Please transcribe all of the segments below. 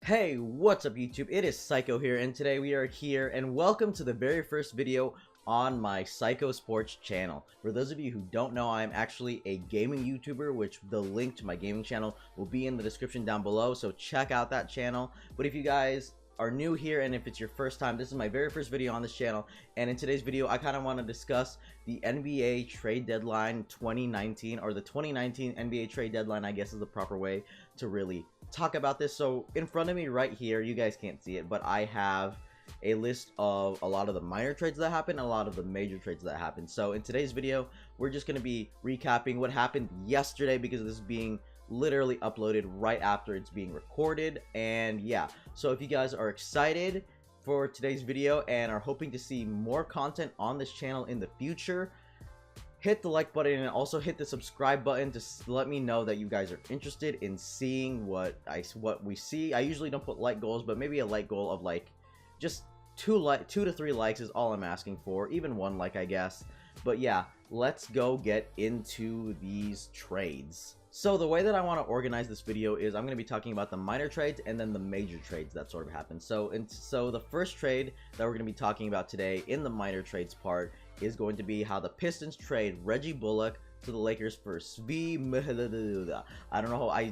Hey, what's up YouTube? It is Saiko here, and today we are here, and welcome to the very first video on my Saiko Sports Channel. For those of you who don't know, I am actually a gaming YouTuber, which the link to my gaming channel will be in the description down below, so check out that channel. But if you guys are new here, and if it's your first time, this is my very first video on this channel, and in today's video I kind of want to discuss the NBA trade deadline 2019, or the 2019 NBA trade deadline, I guess is the proper way to really talk about this. So in front of me right here, you guys can't see it, but I have a list of a lot of the minor trades that happened, a lot of the major trades that happened. So in today's video, we're just going to be recapping what happened yesterday, because this is being literally uploaded right after it's being recorded. And yeah, so if you guys are excited for today's video and are hoping to see more content on this channel in the future, hit the like button and also hit the subscribe button to let me know that you guys are interested in seeing what we see. I usually don't put like goals, but maybe a like goal of like just 2 to 3 likes is all I'm asking for, even 1 like, I guess. But yeah, let's go get into these trades. So the way that I want to organize this video is I'm going to be talking about the minor trades and then the major trades that sort of happened. So the first trade that we're going to be talking about today in the minor trades part is going to be how the Pistons trade Reggie Bullock to the Lakers for Svi. I don't know how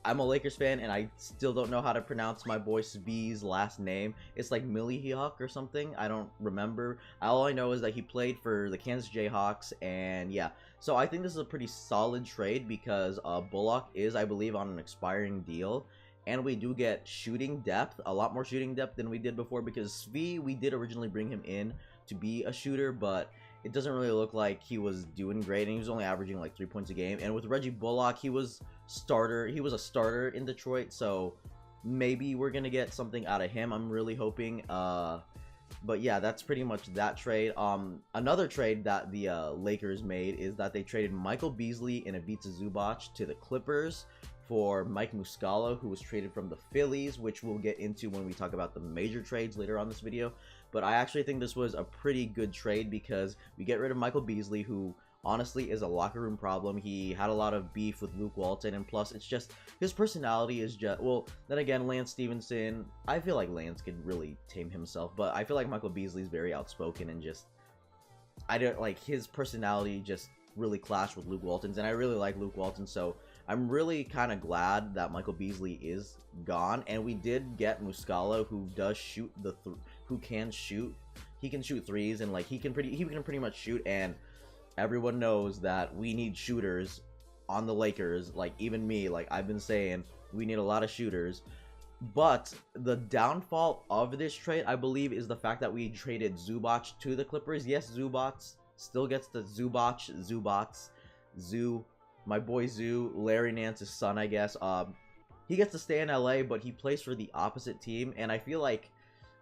I'm a Lakers fan, and I still don't know how to pronounce my boy Svi's last name. It's like Millihawk or something. I don't remember. All I know is that he played for the Kansas Jayhawks, and yeah. So I think this is a pretty solid trade because Bullock is, I believe, on an expiring deal. And we do get shooting depth, a lot more shooting depth than we did before, because Svi, we did originally bring him in to be a shooter, but it doesn't really look like he was doing great, and he was only averaging like 3 points a game. And with Reggie Bullock, he was a starter in Detroit, so maybe we're gonna get something out of him. I'm really hoping. But yeah, that's pretty much that trade. Another trade that the Lakers made is that they traded Michael Beasley and Ivica Zubac to the Clippers for Mike Muscala, who was traded from the Phillies, which we'll get into when we talk about the major trades later on this video. But I actually think this was a pretty good trade because we get rid of Michael Beasley, who honestly is a locker room problem. He had a lot of beef with Luke Walton, and plus it's just his personality is just, well, then again, Lance Stevenson, I feel like Lance could really tame himself, but I feel like Michael Beasley is very outspoken, and just, I don't like, his personality just really clashed with Luke Walton's, and I really like Luke Walton, so I'm really kind of glad that Michael Beasley is gone. And we did get Muscala, who does shoot who can shoot. He can shoot threes, and like he can pretty much shoot, and everyone knows that we need shooters on the Lakers. Like, even me, like I've been saying, we need a lot of shooters. But the downfall of this trade, I believe, is the fact that we traded Zubac to the Clippers. Yes, Zubac still gets the Zoo, my boy Zoo, Larry Nance's son, I guess. He gets to stay in LA, but he plays for the opposite team, and I feel like,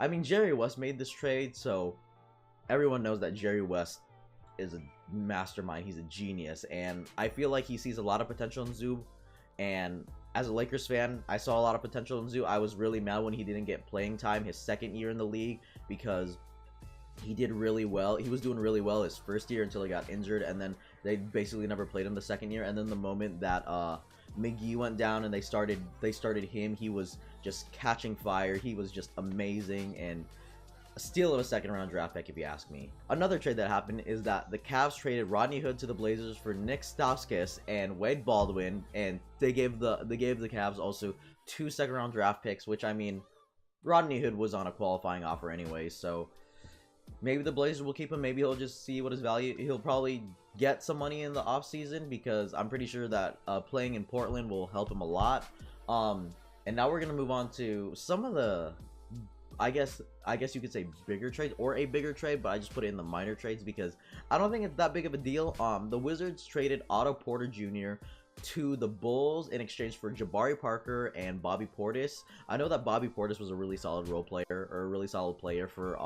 I mean, Jerry West made this trade, so everyone knows that Jerry West is a mastermind. He's a genius, and I feel like he sees a lot of potential in Zoo. And as a Lakers fan, I saw a lot of potential in Zoo. I was really mad when he didn't get playing time his second year in the league, because he did really well. He was doing really well his first year until he got injured, and then they basically never played him the second year. And then the moment that McGee went down and they started him, he was just catching fire. He was just amazing, and a steal of a second-round draft pick, if you ask me. Another trade that happened is that the Cavs traded Rodney Hood to the Blazers for Nick Stauskas and Wade Baldwin, and they gave the Cavs also 2 second-round draft picks, which, I mean, Rodney Hood was on a qualifying offer anyway, so maybe the Blazers will keep him. Maybe he'll just see what his value. He'll probably get some money in the offseason, because I'm pretty sure that playing in Portland will help him a lot. And now we're gonna move on to some of the, I guess you could say bigger trades, or a bigger trade, but I just put it in the minor trades because I don't think it's that big of a deal. The Wizards traded Otto Porter Jr. to the Bulls in exchange for Jabari Parker and Bobby Portis. I know that Bobby Portis was a really solid role player, or a really solid player for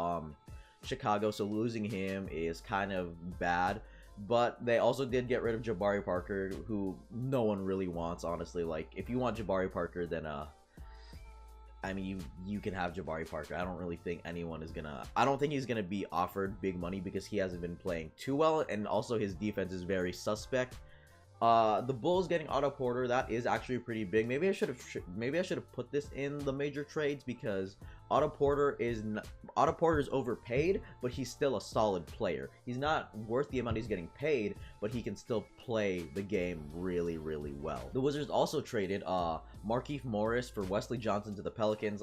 Chicago, so losing him is kind of bad. But they also did get rid of Jabari Parker, who no one really wants, honestly. Like, if you want Jabari Parker, then I mean, you can have Jabari Parker. I don't really think anyone is gonna, I don't think he's gonna be offered big money because he hasn't been playing too well, and also his defense is very suspect. The Bulls getting Otto Porter, that is actually pretty big. Maybe I should have put this in the major trades, because Otto Porter is overpaid, but he's still a solid player. He's not worth the amount he's getting paid, but he can still play the game really, really well. The Wizards also traded Markieff Morris for Wesley Johnson to the Pelicans.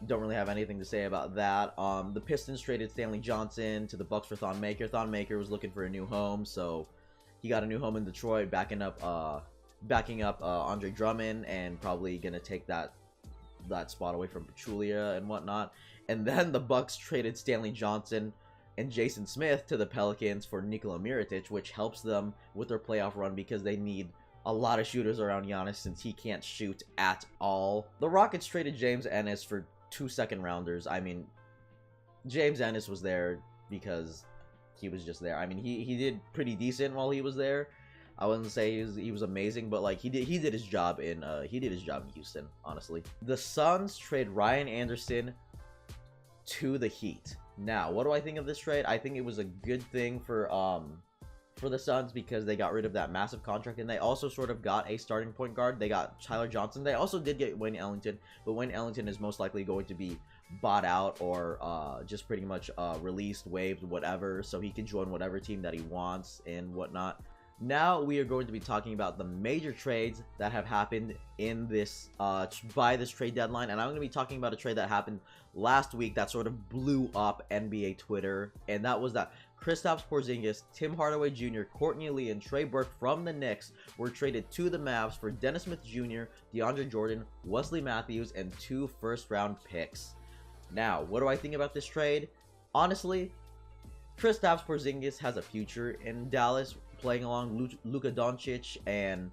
Don't really have anything to say about that. The Pistons traded Stanley Johnson to the Bucks for Thon Maker. Thon Maker was looking for a new home, so he got a new home in Detroit, backing up Andre Drummond, and probably gonna take that spot away from Pachulia and whatnot. And then the Bucks traded Stanley Johnson and Jason Smith to the Pelicans for Nikola Mirotic, which helps them with their playoff run, because they need a lot of shooters around Giannis since he can't shoot at all. The Rockets traded James Ennis for 2 second-rounders. I mean, James Ennis was there because he was just there. I mean, he did pretty decent while he was there. I wouldn't say he was amazing, but like he did his job in Houston, honestly. The Suns trade Ryan Anderson to the Heat. Now, what do I think of this trade? I think it was a good thing for the Suns, because they got rid of that massive contract, and they also sort of got a starting point guard. They got Tyler Johnson. They also did get Wayne Ellington, but Wayne Ellington is most likely going to be bought out, or just pretty much released, waived, whatever, so he can join whatever team that he wants and whatnot. Now we are going to be talking about the major trades that have happened in this by this trade deadline, and I'm going to be talking about a trade that happened last week that sort of blew up NBA Twitter, and that was that Kristaps Porzingis, Tim Hardaway Jr., Courtney Lee, and Trey Burke from the Knicks were traded to the Mavs for Dennis Smith Jr., DeAndre Jordan, Wesley Matthews, and 2 first-round picks. Now, what do I think about this trade? Honestly, Kristaps Porzingis has a future in Dallas, playing along Luka Doncic, and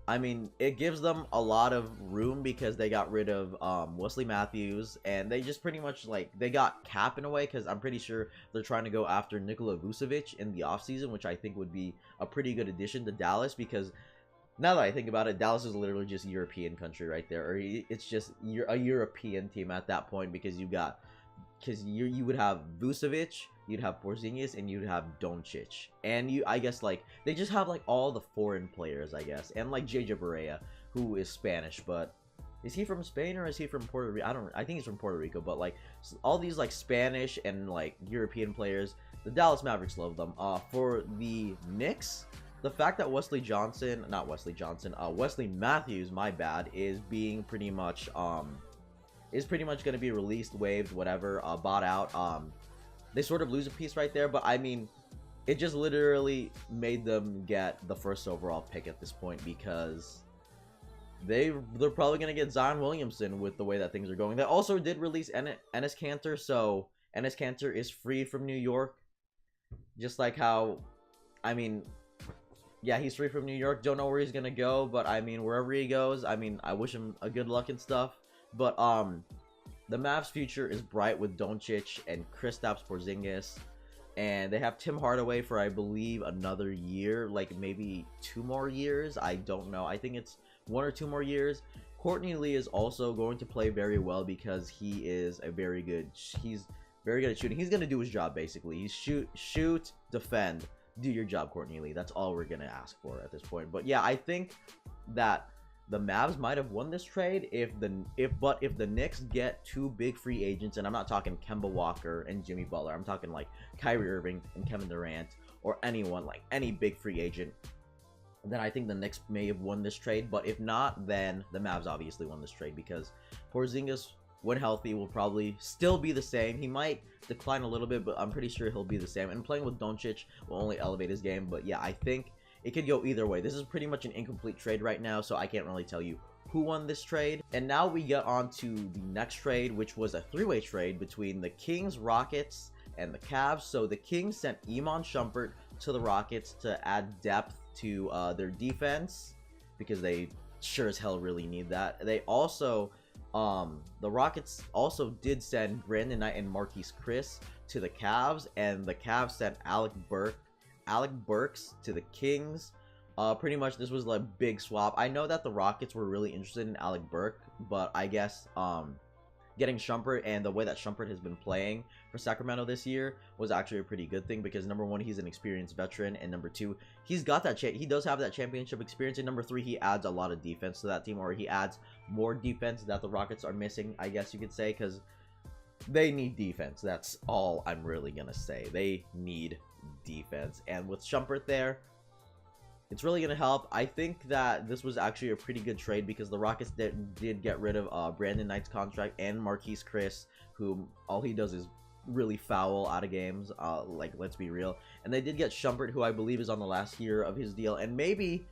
I mean, it gives them a lot of room because they got rid of Wesley Matthews, and they just pretty much, like, they got Cap in a way, because I'm pretty sure they're trying to go after Nikola Vucevic in the offseason, which I think would be a pretty good addition to Dallas, because now that I think about it, Dallas is literally just European country right there, or it's just a European team at that point, because you would have Vucevic, you'd have Porzingis, and you'd have Doncic, and I guess, like, they just have, like, all the foreign players, I guess, and, like, JJ Barea, who is Spanish, but is he from Spain or is he from Puerto Rico? I think he's from Puerto Rico, but, like, all these, like, Spanish and, like, European players, the Dallas Mavericks love them. For the Knicks, the fact that Wesley Matthews, my bad, is being pretty much going to be released, waived, whatever, bought out. They sort of lose a piece right there, but I mean, it just literally made them get the first overall pick at this point, because they're probably going to get Zion Williamson with the way that things are going. They also did release Enes Kanter, so Enes Kanter is free from New York, just like how, I mean, yeah, he's free from New York. Don't know where he's going to go, but I mean, wherever he goes, I mean, I wish him a good luck and stuff. But the Mavs' future is bright with Doncic and Kristaps Porzingis, and they have Tim Hardaway for, I believe, another year, like maybe 2 more years. I don't know. I think it's 1 or 2 more years. Courtney Lee is also going to play very well, because he is he's very good at shooting. He's going to do his job, basically. He's shoot, defend, do your job, Courtney Lee. That's all we're going to ask for at this point. But yeah, I think that the Mavs might have won this trade if the Knicks get 2 big free agents, and I'm not talking Kemba Walker and Jimmy Butler. I'm talking like Kyrie Irving and Kevin Durant, or anyone, like any big free agent. Then I think the Knicks may have won this trade. But if not, then the Mavs obviously won this trade, because Porzingis, when healthy, will probably still be the same. He might decline a little bit, but I'm pretty sure he'll be the same. And playing with Doncic will only elevate his game. But yeah, I think it could go either way. This is pretty much an incomplete trade right now, so I can't really tell you who won this trade. And now we get on to the next trade, which was a 3-way trade between the Kings, Rockets, and the Cavs. So the Kings sent Iman Shumpert to the Rockets to add depth to their defense, because they sure as hell really need that. They also, the Rockets also did send Brandon Knight and Marquise Chris to the Cavs, and the Cavs sent Alec Burks to the Kings. Pretty much this was like big swap. I know that the Rockets were really interested in Alec Burks, but I guess getting Shumpert and the way that Shumpert has been playing for Sacramento this year was actually a pretty good thing, because number one, he's an experienced veteran, and number two, he's got that he does have that championship experience, and number three, he adds a lot of defense to that team, or he adds more defense that the Rockets are missing, I guess you could say, because they need defense. That's all I'm really gonna say. They need defense, and with Shumpert there, it's really going to help. I think that this was actually a pretty good trade, because the Rockets did get rid of Brandon Knight's contract and Marquise Chris, who all he does is really foul out of games, like, let's be real. And they did get Shumpert, who I believe is on the last year of his deal, and maybe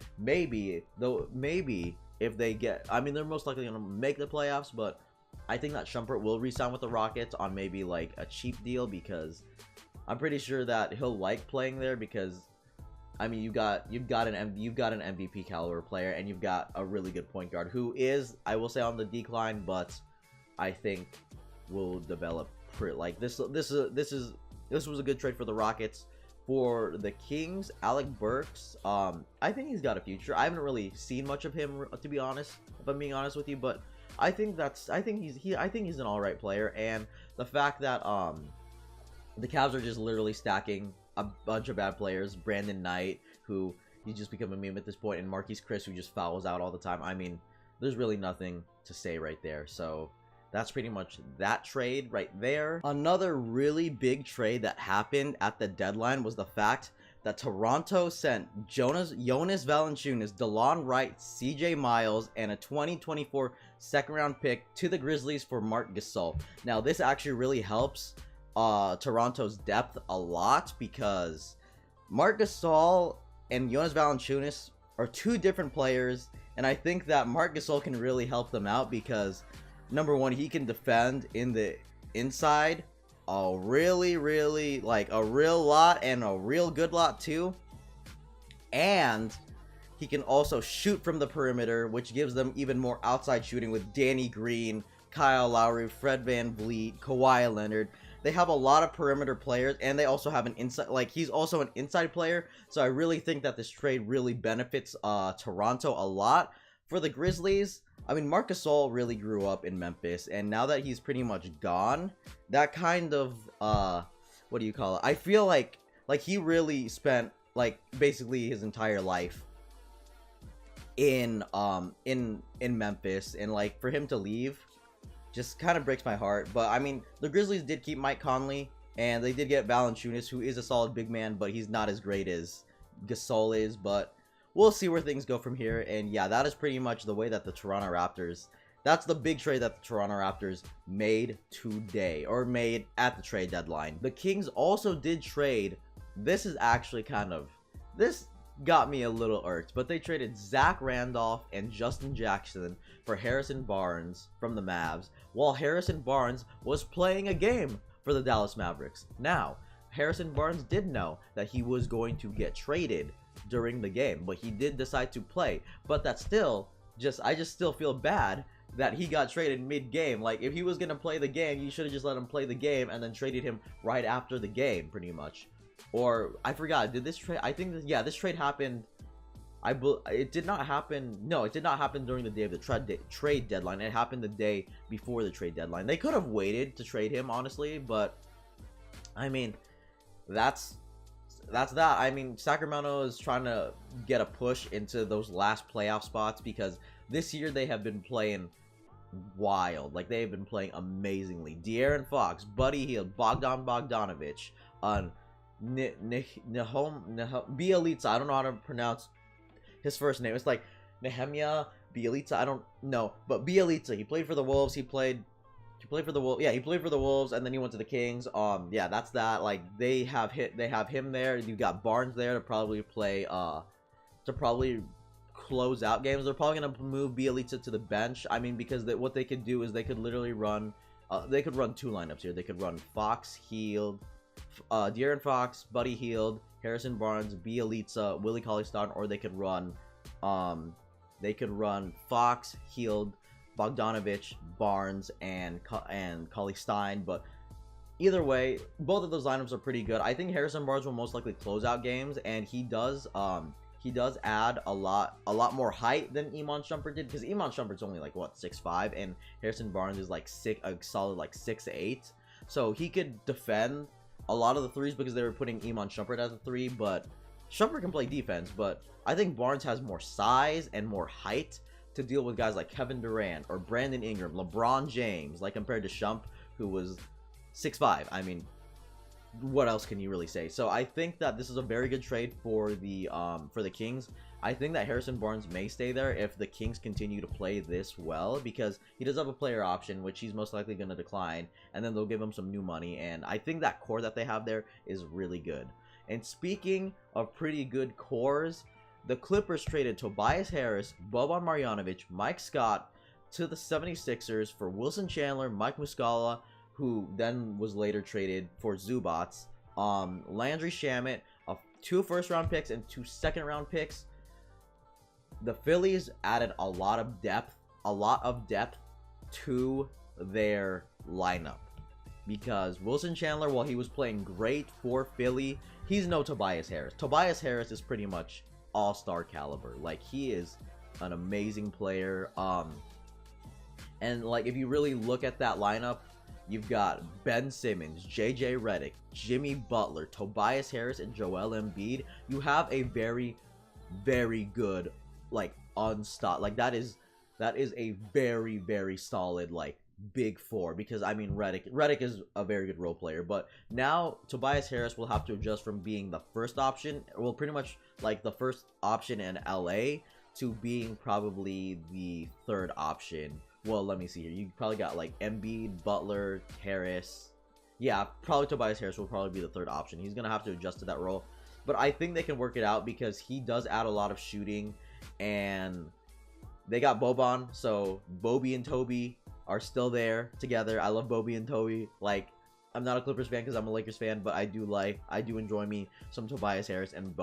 if they get, I mean, they're most likely going to make the playoffs, but I think that Shumpert will re-sign with the Rockets on maybe like a cheap deal, because I'm pretty sure that he'll like playing there, because I mean, you've got an MVP caliber player, and you've got a really good point guard who is, I will say, on the decline, but I think will develop pretty, like, this was a good trade for the Rockets. For the Kings, Alec Burks, I think he's got a future. I haven't really seen much of him, to be honest, if I'm being honest with you, but I think he's an all right player. And the fact that the Cavs are just literally stacking a bunch of bad players, Brandon Knight, who he's just become a meme at this point, and Marquise Chris, who just fouls out all the time. I mean, there's really nothing to say right there. So that's pretty much that trade right there. Another really big trade that happened at the deadline was the fact that Toronto sent Jonas Valanciunas, DeLon Wright, CJ Miles, and a 2024 second round pick to the Grizzlies for Marc Gasol. Now, this actually really helps Toronto's depth a lot, because Marc Gasol and Jonas Valanciunas are two different players, and I think that Marc Gasol can really help them out, because number one, he can defend in the inside a really like a real lot, and a real good lot too, and he can also shoot from the perimeter, which gives them even more outside shooting with Danny Green, Kyle Lowry, Fred VanVleet, Kawhi Leonard. They have a lot of perimeter players, and they also have an inside, like, he's also an inside player. So I really think that this trade really benefits Toronto a lot. For the Grizzlies, I mean, Marc Gasol really grew up in Memphis, and now that he's pretty much gone, that kind of what do you call it? I feel like he really spent, like, basically his entire life in Memphis, and like, for him to leave just kind of breaks my heart. But I mean, the Grizzlies did keep Mike Conley, and they did get Valanciunas, who is a solid big man, but he's not as great as Gasol is. But we'll see where things go from here. And yeah, that is pretty much the way that the Toronto Raptors, that's the big trade that the Toronto Raptors made today, or made at the trade deadline. The Kings also did trade, this is actually kind of, this got me a little irked, but they traded Zach Randolph and Justin Jackson for Harrison Barnes from the Mavs, while Harrison Barnes was playing a game for the Dallas Mavericks. Now, Harrison Barnes did know that he was going to get traded during the game, but he did decide to play. But that's still I just still feel bad that he got traded mid-game. Like, if he was going to play the game, you should have just let him play the game and then traded him right after the game, pretty much. Or, I forgot, did this trade, I think, yeah, this trade happened, it did not happen, no, it did not happen during the day of the trade deadline. It happened the day before the trade deadline. They could have waited to trade him, honestly, but, I mean, that's that. I mean, Sacramento is trying to get a push into those last playoff spots, because this year they have been playing wild. Like, they have been playing amazingly. De'Aaron Fox, Buddy Hield, Bogdan Bogdanovic, Bielitsa, I don't know how to pronounce his first name. It's like Nehemiah Bielitsa, I don't know, but Bielitsa, he played for the Wolves, he played for the Wolves, yeah, he played for the Wolves, and then he went to the Kings. Yeah, that's that. Like, they have him there. You got Barnes there to probably play, to probably close out games. They're probably gonna move Bielitsa to the bench. I mean, because what they could do is they could literally run, they could run two lineups here. They could run Fox, Hield, De'Aaron Fox, Buddy Hield, Harrison Barnes, Bielitsa, Willie Cauley-Stein, or they could run Fox, Hield, Bogdanovic, Barnes, and Cauley-Stein. But either way, both of those lineups are pretty good. I think Harrison Barnes will most likely close out games, and he he does add a lot more height than Iman Shumpert did, because Iman Shumpert's only like what, 6'5", and Harrison Barnes is like a solid like 6'8", so he could defend a lot of the threes because they were putting Iman Shumpert as a 3, but Shumpert can play defense. But I think Barnes has more size and more height to deal with guys like Kevin Durant or Brandon Ingram, LeBron James, like compared to Shump, who was 6'5". I mean, what else can you really say? So I think that this is a very good trade for the Kings. I think that Harrison Barnes may stay there if the Kings continue to play this well, because he does have a player option, which he's most likely going to decline, and then they'll give him some new money, and I think that core that they have there is really good. And speaking of pretty good cores, the Clippers traded Tobias Harris, Boban Marjanovic, Mike Scott to the 76ers for Wilson Chandler, Mike Muscala, who then was later traded for Zubats, Landry Shamet, 2 first-round picks and 2 second-round picks. The Phillies added a lot of depth to their lineup, because Wilson Chandler, while he was playing great for Philly, he's no Tobias Harris. Tobias Harris is pretty much all-star caliber. Like, he is an amazing player. And like, if you really look at that lineup, you've got Ben Simmons, JJ Redick, Jimmy Butler, Tobias Harris, and Joel Embiid. You have a very, very good, like, like, that is a very, very solid, like, big four. Because I mean, Redick is a very good role player, but now Tobias Harris will have to adjust from being the first option, well, pretty much like the first option in LA, to being probably the third option. Well, let me see here. You probably got like Embiid, Butler, Harris. Yeah, probably Tobias Harris will probably be the third option. He's gonna have to adjust to that role, but I think they can work it out because he does add a lot of shooting, and they got Boban, so Bobby and Toby are still there together. I love Bobby and Toby. Like, I'm not a Clippers fan because I'm a Lakers fan, but I do enjoy me some Tobias Harris and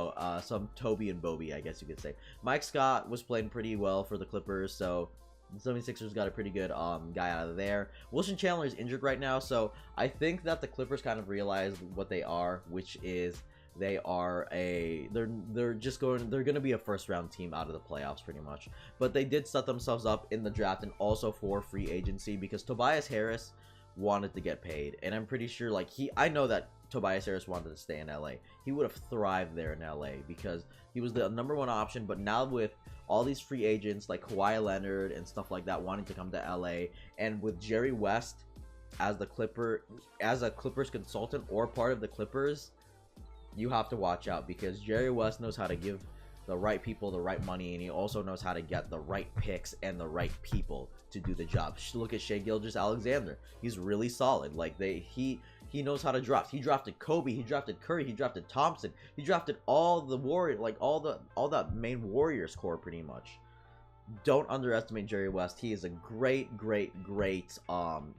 some Toby and Bobby, I guess you could say. Mike Scott was playing pretty well for the Clippers, so the 76ers got a pretty good guy out of there. Wilson Chandler is injured right now, so I think that the Clippers kind of realized what they are, which is they're gonna be a first round team out of the playoffs pretty much. But they did set themselves up in the draft and also for free agency, because Tobias Harris wanted to get paid, and I'm pretty sure, like, I know that Tobias Harris wanted to stay in LA. He would have thrived there in LA because he was the number 1 option. But now with all these free agents like Kawhi Leonard and stuff like that wanting to come to LA, and with Jerry West as a Clippers consultant or part of the Clippers, you have to watch out, because Jerry West knows how to give the right people the right money, and he also knows how to get the right picks and the right people to do the job. Look at Shai Gilgeous-Alexander. He's really solid. Like, he knows how to draft. He drafted Kobe, he drafted Curry, he drafted Thompson, he drafted all the Warriors, like all that main Warriors core pretty much. Don't underestimate Jerry West. He is a great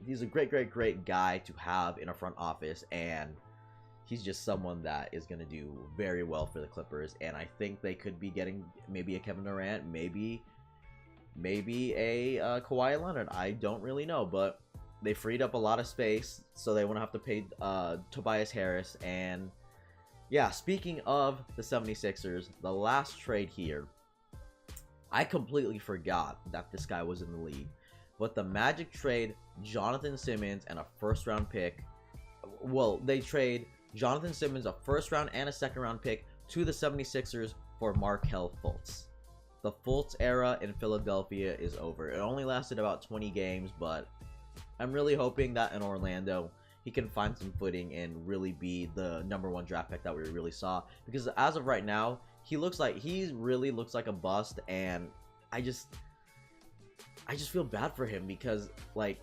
he's a great guy to have in a front office, and he's just someone that is going to do very well for the Clippers. And I think they could be getting maybe a Kevin Durant, maybe a Kawhi Leonard. I don't really know, but they freed up a lot of space, so they won't have to pay Tobias Harris. And yeah, speaking of the 76ers, the last trade here, I completely forgot that this guy was in the league, but the Magic trade Jonathan Simmons and a first-round pick. Well, they trade Jonathan Simmons, a first-round and a second-round pick, to the 76ers for Markelle Fultz. The Fultz era in Philadelphia is over. It only lasted about 20 games, but I'm really hoping that in Orlando he can find some footing and really be the #1 draft pick that we really saw. Because as of right now, he really looks like a bust, and I just feel bad for him, because like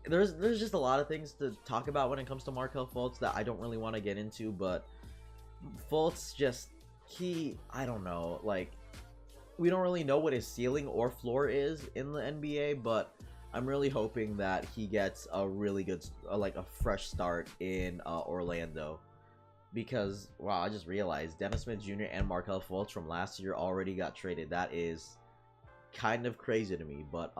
there's just a lot of things to talk about when it comes to Markelle Fultz that I don't really want to get into. But Fultz just, I don't know, like, we don't really know what his ceiling or floor is in the NBA, but I'm really hoping that he gets a really good, like a fresh start in Orlando. Because, wow, I just realized Dennis Smith Jr. and Markelle Fultz from last year already got traded. That is kind of crazy to me. But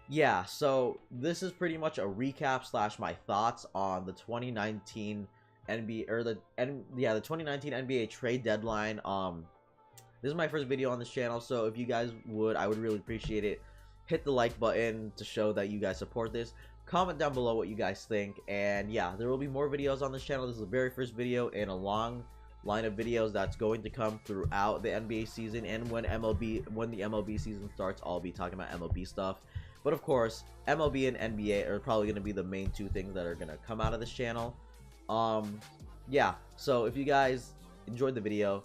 yeah, so this is pretty much a recap / my thoughts on the 2019 NBA or the 2019 NBA trade deadline. This is my first video on this channel, so if you guys would, I would really appreciate it. Hit the like button to show that you guys support this. Comment down below what you guys think, and yeah, there will be more videos on this channel. This is the very first video in a long line of videos that's going to come throughout the NBA season, and when the MLB season starts, I'll be talking about MLB stuff. But of course, MLB and NBA are probably going to be the main two things that are going to come out of this channel. Yeah, so if you guys enjoyed the video,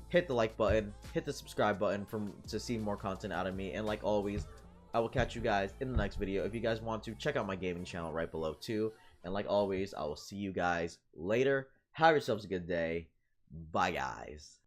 hit the like button, hit the subscribe button to see more content out of me, and like always, I will catch you guys in the next video. If you guys want to, check out my gaming channel right below too, and like always, I will see you guys later. Have yourselves a good day. Bye, guys.